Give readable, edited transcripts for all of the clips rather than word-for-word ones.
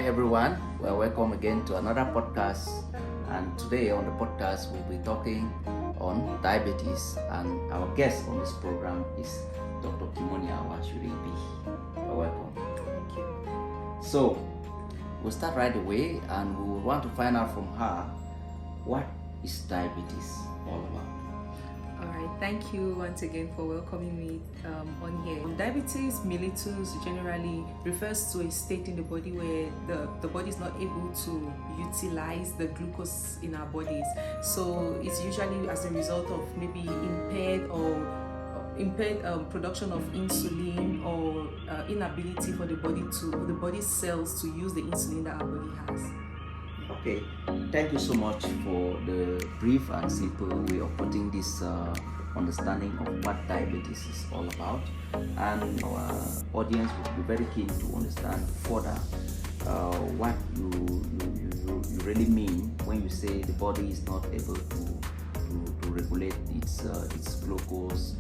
everyone. Well, welcome again to another podcast. And today on the podcast, we'll be talking on diabetes. And our guest on this program is Dr. Kimonia Bih Awanchiri. Well, welcome. Thank you. So, we'll start right away and we will want to find out from her what is diabetes all about. All right. Thank you once again for welcoming me on here. Diabetes mellitus generally refers to a state in the body where the body is not able to utilize the glucose in our bodies. So it's usually as a result of maybe impaired production of insulin or inability for the body's cells to use the insulin that our body has. Okay, thank you so much for the brief and simple way of putting this understanding of what diabetes is all about, and our audience will be very keen to understand further what you really mean when you say the body is not able to regulate its glucose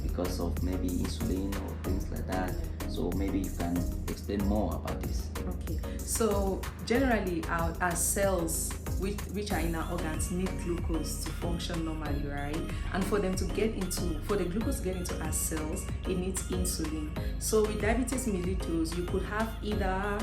because of maybe insulin or things like that. So maybe you can explain more about this. Okay, so generally our cells which are in our organs need glucose to function normally, right? And for the glucose to get into our cells, it needs insulin. So with diabetes mellitus, you could have either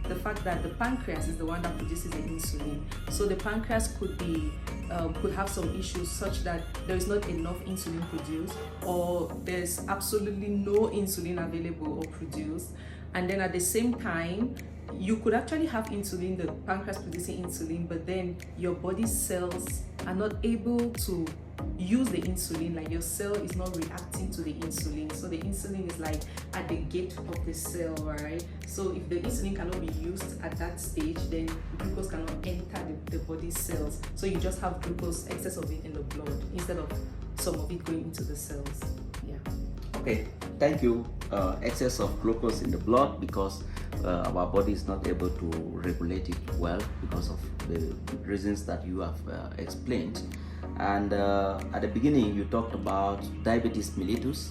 the fact that the pancreas is the one that produces the insulin. So the pancreas could have some issues such that there is not enough insulin produced, or there's absolutely no insulin available or produced. And then at the same time, you could actually have insulin, the pancreas producing insulin, but then your body's cells are not able to use the insulin, like your cell is not reacting to the insulin. So the insulin is like at the gate of the cell, right? So if the insulin cannot be used at that stage, then glucose cannot enter the body's cells. So you just have glucose, excess of it in the blood, instead of some of it going into the cells. Yeah. Okay, thank you. Excess of glucose in the blood because our body is not able to regulate it well because of the reasons that you have explained. And at the beginning, you talked about diabetes mellitus,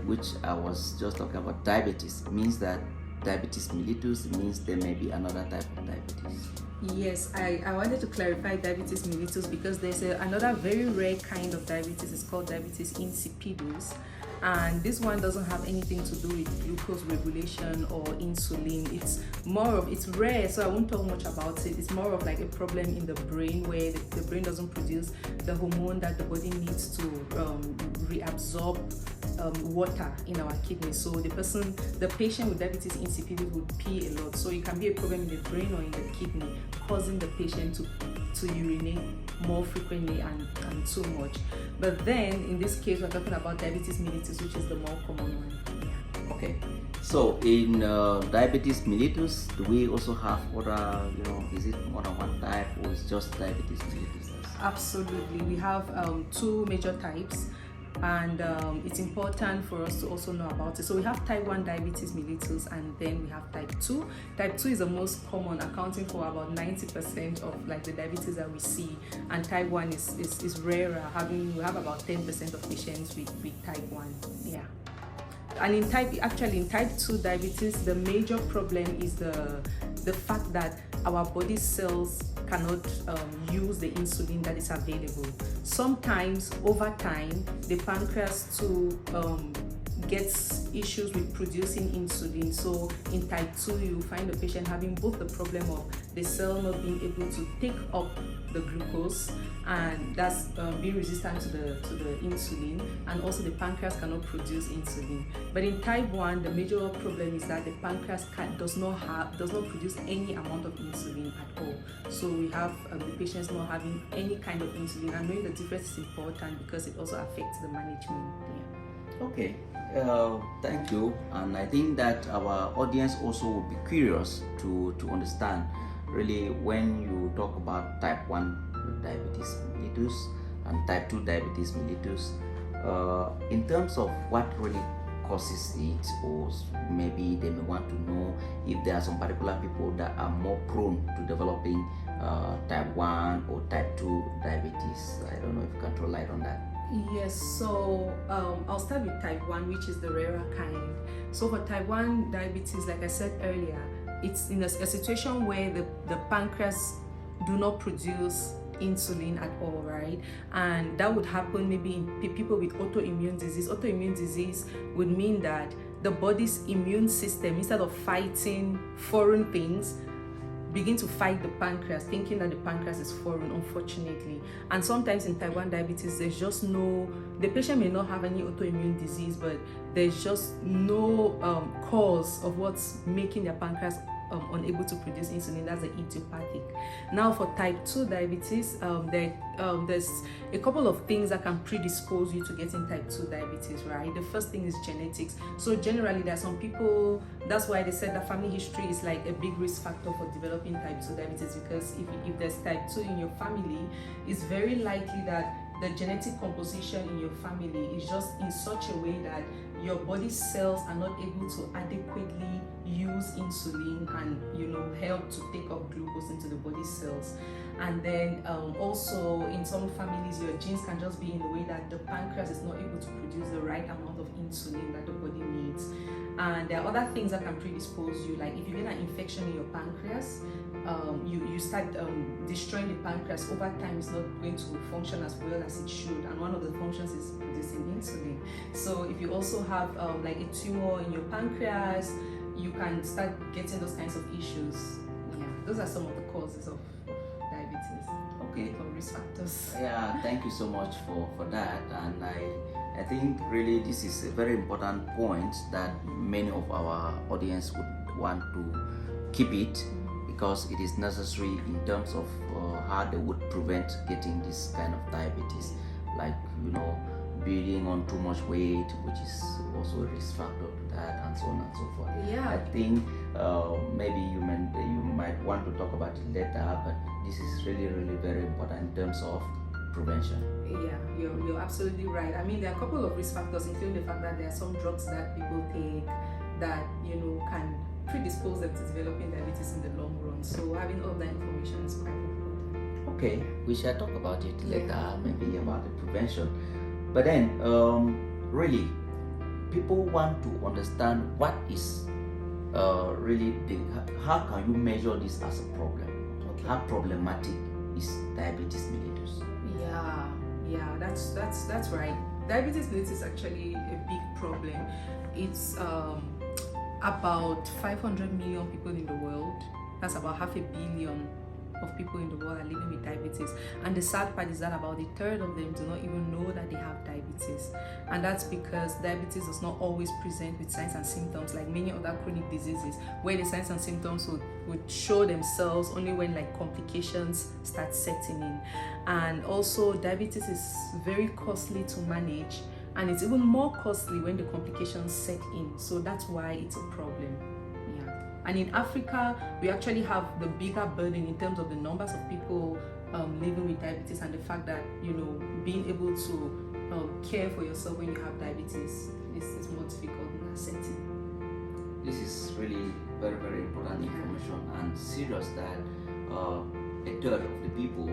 which I was just talking about. Diabetes means that diabetes mellitus means there may be another type of diabetes. Yes, I wanted to clarify diabetes mellitus because there's another very rare kind of diabetes. It's called diabetes insipidus. And this one doesn't have anything to do with glucose regulation or insulin. It's rare, so I won't talk much about it. It's more of like a problem in the brain where the brain doesn't produce the hormone that the body needs to reabsorb water in our kidneys. So the patient with diabetes insipidus would pee a lot. So it can be a problem in the brain or in the kidney, causing the patient to urinate more frequently and too much. But then in this case, we're talking about diabetes mellitus, which is the more common one. Yeah. Okay, so in diabetes mellitus, do we also have other, is it more than one type or is just diabetes mellitus? Absolutely, we have two major types. And it's important for us to also know about it. So we have type 1 diabetes mellitus, and then we have type 2. Type 2 is the most common, accounting for about 90% of like the diabetes that we see, and type 1 is rarer. We have about 10% of patients with type 1. Yeah. And in type 2 diabetes, the major problem is the fact that our body cells cannot use the insulin that is available. Sometimes over time, the pancreas too gets issues with producing insulin. So in type 2, you find the patient having both the problem of the cell not being able to take up the glucose, and that's being resistant to the insulin, and also the pancreas cannot produce insulin. But in type 1, the major problem is that the pancreas does not produce any amount of insulin at all. So we have the patients not having any kind of insulin, and knowing the difference is important because it also affects the management. Yeah. Okay, thank you. And I think that our audience also would be curious to understand really when you talk about type 1 diabetes mellitus and type 2 diabetes mellitus, in terms of what really causes it, or maybe they may want to know if there are some particular people that are more prone to developing type 1 or type 2 diabetes. I don't know if you can throw light on that. Yes, so I'll start with type 1, which is the rarer kind. So for type 1 diabetes, like I said earlier, it's in a situation where the pancreas do not produce insulin at all, right? And that would happen maybe in people with autoimmune disease. Autoimmune disease would mean that the body's immune system, instead of fighting foreign things, begin to fight the pancreas, thinking that the pancreas is foreign, unfortunately. And sometimes in type 1 diabetes, there's just no, the patient may not have any autoimmune disease, but there's just no cause of what's making their pancreas unable to produce insulin. That's the idiopathic. Now for type 2 diabetes, there's a couple of things that can predispose you to getting type 2 diabetes, right? The first thing is genetics. So generally there are some people, that's why they said that family history is like a big risk factor for developing type 2 diabetes, because if there's type 2 in your family, it's very likely that the genetic composition in your family is just in such a way that your body cells are not able to adequately use insulin and help to take up glucose into the body cells. And then also in some families, your genes can just be in the way that the pancreas is not able to produce the right amount of insulin that the body needs. And there are other things that can predispose you, like if you get an infection in your pancreas, you start destroying the pancreas. Over time, it's not going to function as well as it should, and one of the functions is producing insulin. So if you also have like a tumor in your pancreas, you can start getting those kinds of issues. Yeah, those are some of the causes of diabetes. Okay. Or risk factors. Yeah, thank you so much for that. And I think really this is a very important point that many of our audience would want to keep it, because it is necessary in terms of how they would prevent getting this kind of diabetes, like building on too much weight, which is also a risk factor to that, and so on and so forth. Yeah. I think maybe you might want to talk about it later, but this is really very important in terms of prevention. Yeah, you're absolutely right. I mean, there are a couple of risk factors, including the fact that there are some drugs that people take that can predispose them to developing diabetes in the long run. So having all that information is quite important. Okay, we shall talk about it later, maybe about the prevention. But then, really, people want to understand what is really how can you measure this as a problem? Okay. How problematic is diabetes mellitus? Yeah, that's right. Diabetes mellitus is actually a big problem. It's about 500 million people in the world. That's about 500 million of people in the world are living with diabetes. And the sad part is that about a third of them do not even know that they have diabetes. And that's because diabetes does not always present with signs and symptoms like many other chronic diseases, where the signs and symptoms would show themselves only when complications start setting in. And also diabetes is very costly to manage, and it's even more costly when the complications set in. So that's why it's a problem. And in Africa, we actually have the bigger burden in terms of the numbers of people living with diabetes, and the fact that being able to care for yourself when you have diabetes is more difficult in that setting. This is really very important information, and serious that a third of the people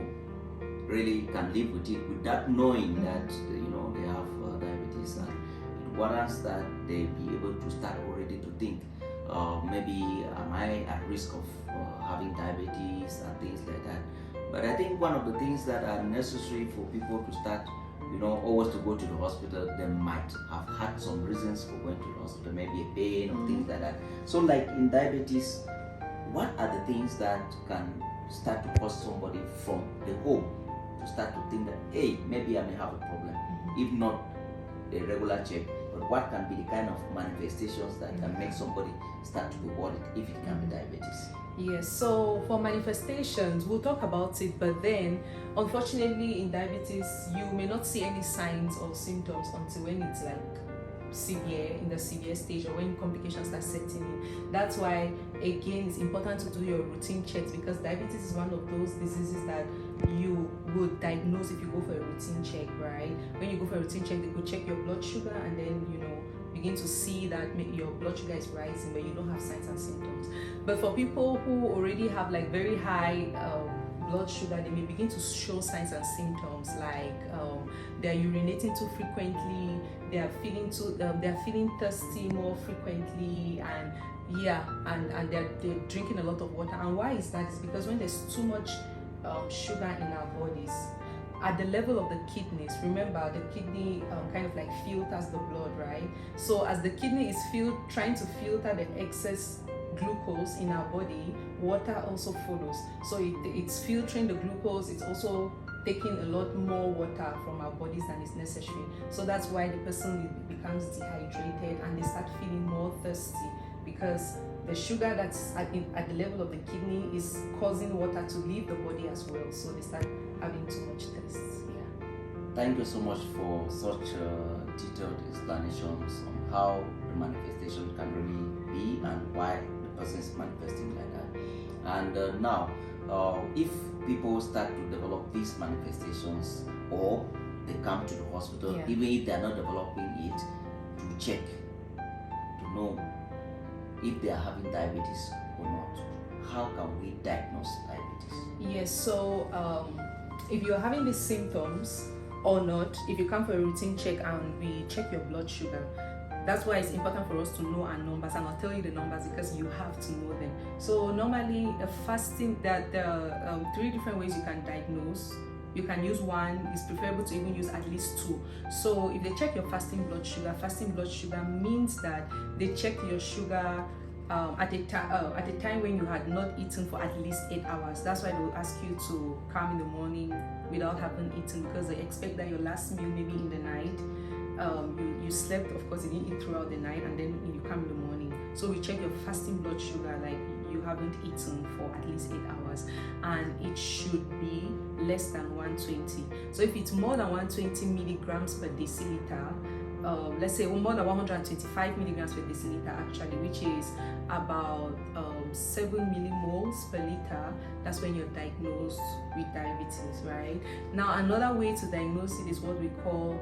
really can live with it without knowing that they have diabetes, and it warrants that they be able to start already to think. Maybe am I at risk of having diabetes and things like that. But I think one of the things that are necessary for people to start, always to go to the hospital, they might have had some reasons for going to the hospital, maybe a pain or things like that. So like in diabetes, what are the things that can start to cause somebody from the home to start to think that, hey, maybe I may have a problem, if not a regular check? But what can be the kind of manifestations that can make somebody start to be worried if it can be diabetes? Yes, so for manifestations, we'll talk about it, but then unfortunately in diabetes, you may not see any signs or symptoms until when it's in the severe stage, or when complications start setting in. That's why, again, it's important to do your routine checks, because diabetes is one of those diseases that you would diagnose if you go for a routine check, right? When you go for a routine check, they could check your blood sugar and then, begin to see that your blood sugar is rising, but you don't have signs and symptoms. But for people who already have very high blood sugar, they may begin to show signs and symptoms like they're urinating too frequently, they are feeling thirsty more frequently, and and they're drinking a lot of water. And why is that? It's because when there's too much sugar in our bodies at the level of the kidneys, remember the kidney kind of like filters the blood, right? So as the kidney is trying to filter the excess glucose in our body, water also follows. So it's filtering the glucose, it's also taking a lot more water from our bodies than is necessary. So that's why the person becomes dehydrated and they start feeling more thirsty, because the sugar that's at the level of the kidney is causing water to leave the body as well. So they start having too much thirst. Yeah. Thank you so much for such detailed explanations on how the manifestation can really be and why the person is manifesting like that. And now, if people start to develop these manifestations, or they come to the hospital, even if they are not developing it, to check, to know if they are having diabetes or not, how can we diagnose diabetes? Yes, so if you're having these symptoms or not, if you come for a routine check and we check your blood sugar, that's why it's important for us to know our numbers, and I'll tell you the numbers because you have to know them. So normally fasting, there are 3 different ways you can diagnose. You can use one, it's preferable to even use at least 2. So if they check your fasting blood sugar means that they check your sugar at a time when you had not eaten for at least 8 hours. That's why they will ask you to come in the morning without having eaten, because they expect that your last meal maybe in the night, you slept, of course you didn't eat throughout the night, and then you come in the morning. So we check your fasting blood sugar, like you haven't eaten for at least 8 hours, and it should be less than 120. So if it's more than 120 milligrams per deciliter, let's say more than 125 milligrams per deciliter actually, which is about 7 millimoles per liter, that's when you're diagnosed with diabetes, right? Now another way to diagnose it is what we call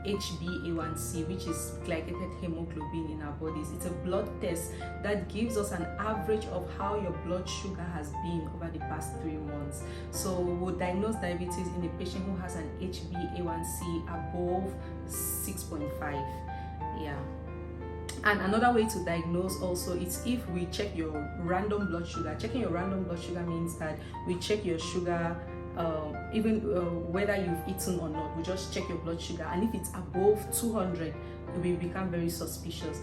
HbA1c, which is glycated hemoglobin in our bodies. It's a blood test that gives us an average of how your blood sugar has been over the past 3 months. So we'll diagnose diabetes in a patient who has an HbA1c above 6.5. Yeah. And another way to diagnose also is if we check your random blood sugar. Checking your random blood sugar means that we check your sugar whether you've eaten or not. We just check your blood sugar, and if it's above 200, we become very suspicious.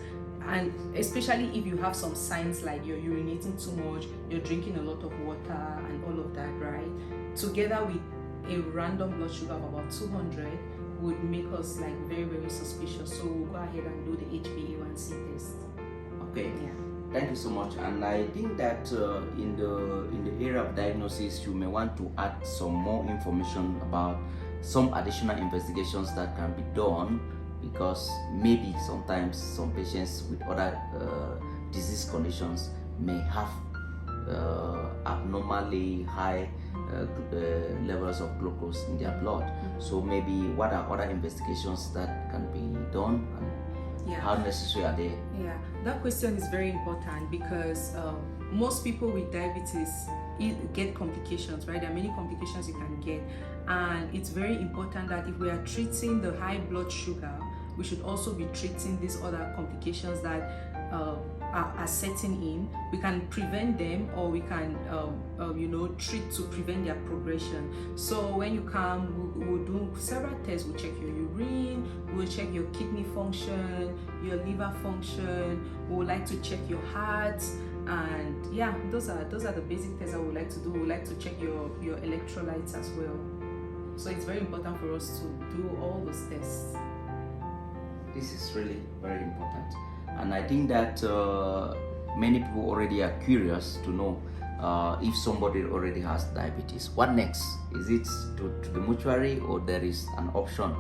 And especially if you have some signs like you're urinating too much, you're drinking a lot of water and all of that, right? Together with a random blood sugar of about 200 would make us like very, very suspicious. So we'll go ahead and do the HbA1c test. Okay. Yeah. Thank you so much. And I think that in the area of diagnosis, you may want to add some more information about some additional investigations that can be done, because maybe sometimes some patients with other disease conditions may have abnormally high levels of glucose in their blood. So maybe what are other investigations that can be done, and how necessary are they? Yeah, that question is very important, because most people with diabetes get complications, right? There are many complications you can get, and it's very important that if we are treating the high blood sugar, we should also be treating these other complications that are setting in. We can prevent them, or we can treat to prevent their progression. So when you come, we'll do several tests. We'll check your urine, we'll check your kidney function, your liver function. We would like to check your heart, and yeah, those are the basic tests that we would like to do. We would like to check your electrolytes as well. So it's very important for us to do all those tests. This is really very important. And I think that many people already are curious to know if somebody already has diabetes. What next? Is it to the mortuary, or there is an option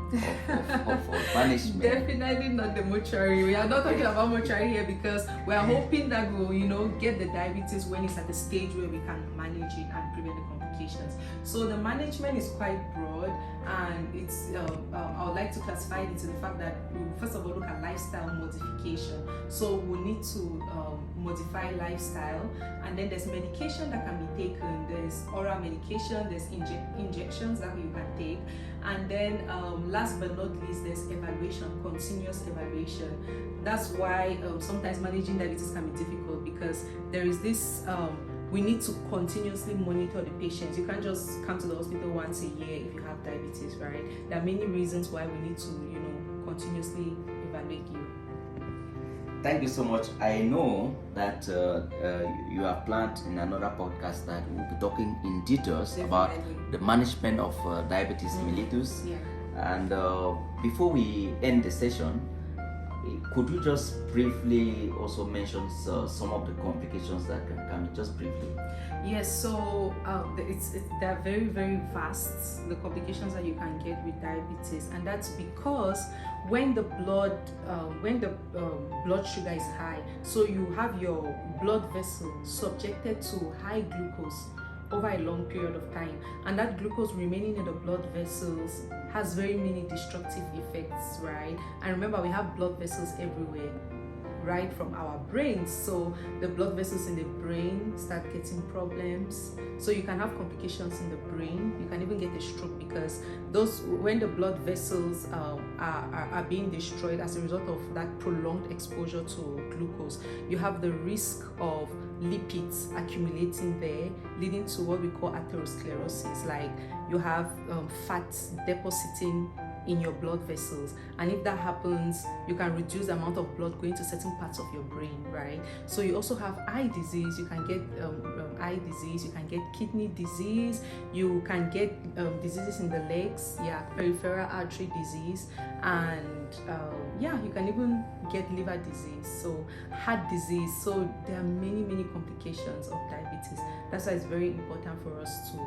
of management? Definitely not the mortuary. We are not talking about mortuary here, because we are hoping that we'll get the diabetes when it's at the stage where we can manage it and prevent the complications. complications. So the management is quite broad, and it's I would like to classify it into the fact that we first of all look at lifestyle modification. So we need to modify lifestyle, and then there's medication that can be taken. There's oral medication, there's injections that you can take, and then last but not least, there's evaluation, continuous evaluation. That's why sometimes managing diabetes can be difficult, because there is this we need to continuously monitor the patients. You can't just come to the hospital once a year if you have diabetes, right? There are many reasons why we need to, continuously evaluate you. Thank you so much. I know that you have planned in another podcast that we'll be talking in details about the management of diabetes mellitus. Yeah. And before we end the session, could you just briefly also mention some of the complications that can come, just briefly? Yes, so they're very, very vast, the complications that you can get with diabetes, and that's because when the blood sugar is high, so you have your blood vessel subjected to high glucose over a long period of time, and that glucose remaining in the blood vessels has very many destructive effects, right? And remember, we have blood vessels everywhere, right from our brains. So the blood vessels in the brain start getting problems. So you can have complications in the brain. You can even get a stroke, because when the blood vessels are being destroyed as a result of that prolonged exposure to glucose, you have the risk of lipids accumulating there, leading to what we call atherosclerosis. Like you have fats depositing in your blood vessels, and if that happens, you can reduce the amount of blood going to certain parts of your brain, right? So you also have eye disease. You can get eye disease, you can get kidney disease, you can get diseases in the legs, peripheral artery disease, and you can even get liver disease, so heart disease. So there are many complications of diabetes. That's why it's very important for us to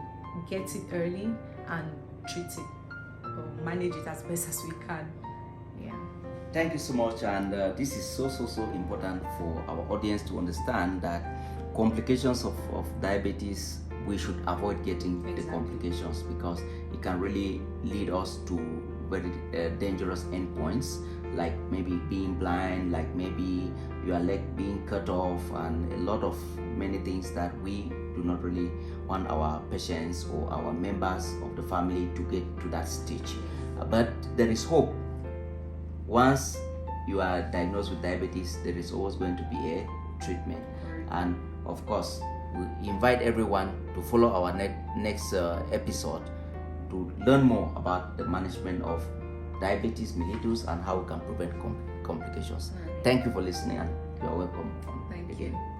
get it early and treat it, manage it as best as we can. Thank you so much, and this is so important for our audience to understand that complications of diabetes, we should avoid getting the complications, because it can really lead us to very dangerous endpoints, like maybe being blind, like maybe your leg being cut off, and a lot of many things that we do not really want our patients or our members of the family to get to that stage. But there is hope. Once you are diagnosed with diabetes, there is always going to be a treatment. And of course, we invite everyone to follow our next episode to learn more about the management of diabetes mellitus and how we can prevent complications. Thank you for listening, and you are welcome Thank again. you.